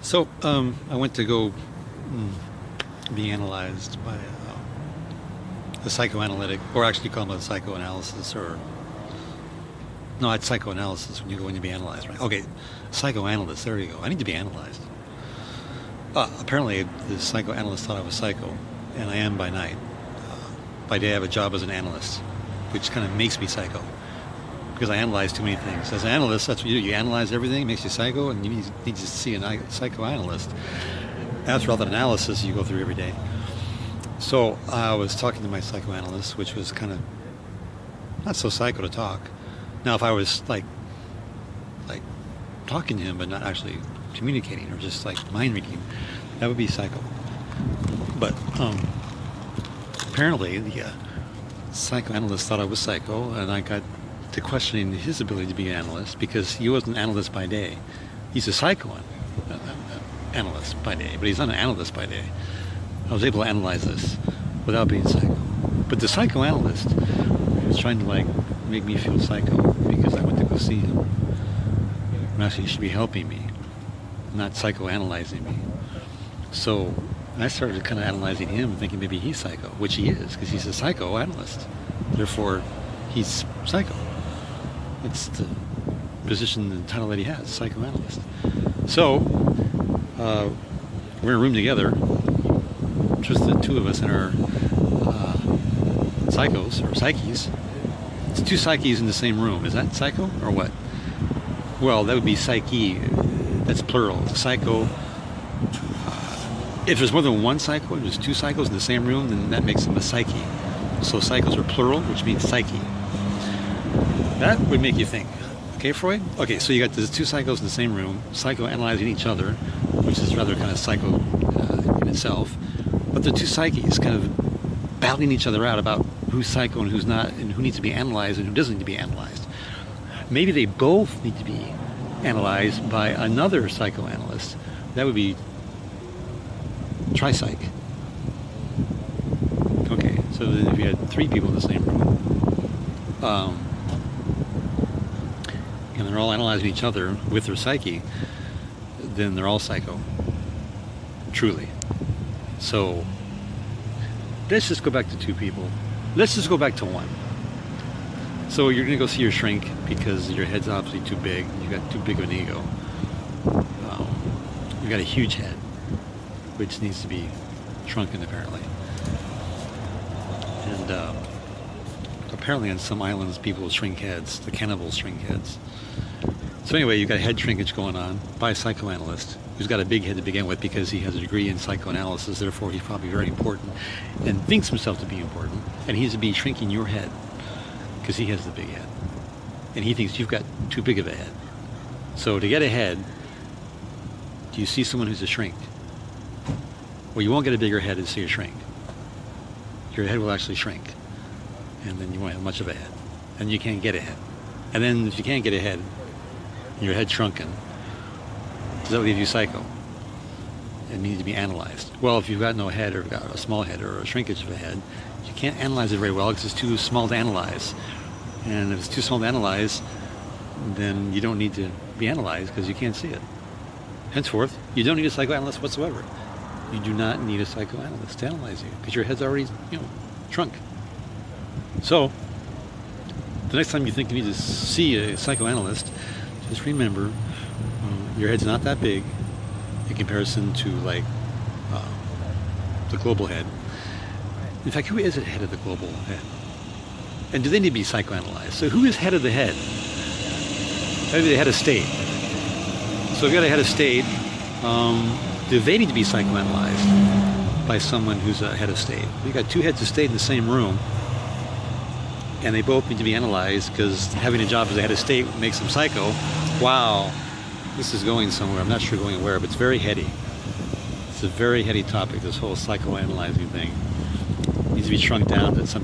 So, I went to go be analyzed by a psychoanalytic, or actually call it psychoanalysis, or no, it's psychoanalysis when you go in to be analyzed, right? Okay, psychoanalyst, there you go. I need to be analyzed. Apparently, the psychoanalyst thought I was psycho, and I am by night. By day, I have a job as an analyst, which kind of makes me psycho, because I analyze too many things. As an analyst, that's what you do. You analyze everything, it makes you psycho, and you need to see a psychoanalyst. After all that analysis you go through every day. So I was talking to my psychoanalyst, which was kind of not so psycho to talk. Now, if I was like talking to him but not actually communicating, or just like mind reading, that would be psycho. But apparently the psychoanalyst thought I was psycho, and I got to questioning his ability to be an analyst, because he wasn't an analyst by day. He's a analyst by day, but he's not an analyst by day. I was able to analyze this without being psycho. But the psychoanalyst was trying to make me feel psycho because I went to go see him. And actually, he should be helping me, not psychoanalyzing me. So I started kind of analyzing him, thinking maybe he's psycho, which he is, because he's a psychoanalyst. Therefore, he's psycho. It's the position and title that he has, psychoanalyst. So we're in a room together, just the two of us in our psychos, or psyches. It's two psyches in the same room. Is that psycho, or what? Well, that would be psyche. That's plural. Psycho. If there's more than one psycho, if there's two psychos in the same room, then that makes them a psyche. So psychos are plural, which means psyche. That would make you think. Okay, Freud? Okay, so you got these two psychos in the same room, psychoanalyzing each other, which is rather kind of psycho in itself. But the two psyches kind of battling each other out about who's psycho and who's not, and who needs to be analyzed and who doesn't need to be analyzed. Maybe they both need to be analyzed by another psychoanalyst. That would be tripsych. Okay, so then if you had three people in the same room, and they're all analyzing each other with their psyche, then they're all psycho. Truly. So let's just go back to two people. Let's just go back to one. So you're going to go see your shrink because your head's obviously too big. You've got too big of an ego. You've got a huge head, which needs to be shrunken, apparently. And apparently on some islands people shrink heads. The cannibals shrink heads. So anyway, you've got head shrinkage going on by a psychoanalyst who's got a big head to begin with because he has a degree in psychoanalysis. Therefore, he's probably very important and thinks himself to be important. And he's to be shrinking your head because he has the big head. And he thinks you've got too big of a head. So to get ahead, do you see someone who's a shrink? Well, you won't get a bigger head until you shrink. Your head will actually shrink. And then you won't have much of a head. And you can't get ahead. And then if you can't get ahead, your head shrunken, does that leave you psycho? It needs to be analyzed. Well, if you've got no head, or got a small head, or a shrinkage of a head, you can't analyze it very well because it's too small to analyze. And if it's too small to analyze, then you don't need to be analyzed because you can't see it. Henceforth, you don't need a psychoanalyst whatsoever. You do not need a psychoanalyst to analyze you because your head's already, shrunk. So, the next time you think you need to see a psychoanalyst, just remember, your head's not that big in comparison to the global head. In fact, who is the head of the global head? And do they need to be psychoanalyzed? So who is head of the head? Maybe the head of state. So if you got a head of state, do they need to be psychoanalyzed by someone who's a head of state? You got two heads of state in the same room, and they both need to be analyzed because having a job as a head of state makes them psycho. Wow, this is going somewhere. I'm not sure going where, but it's very heady. It's a very heady topic, this whole psychoanalyzing thing. It needs to be shrunk down to some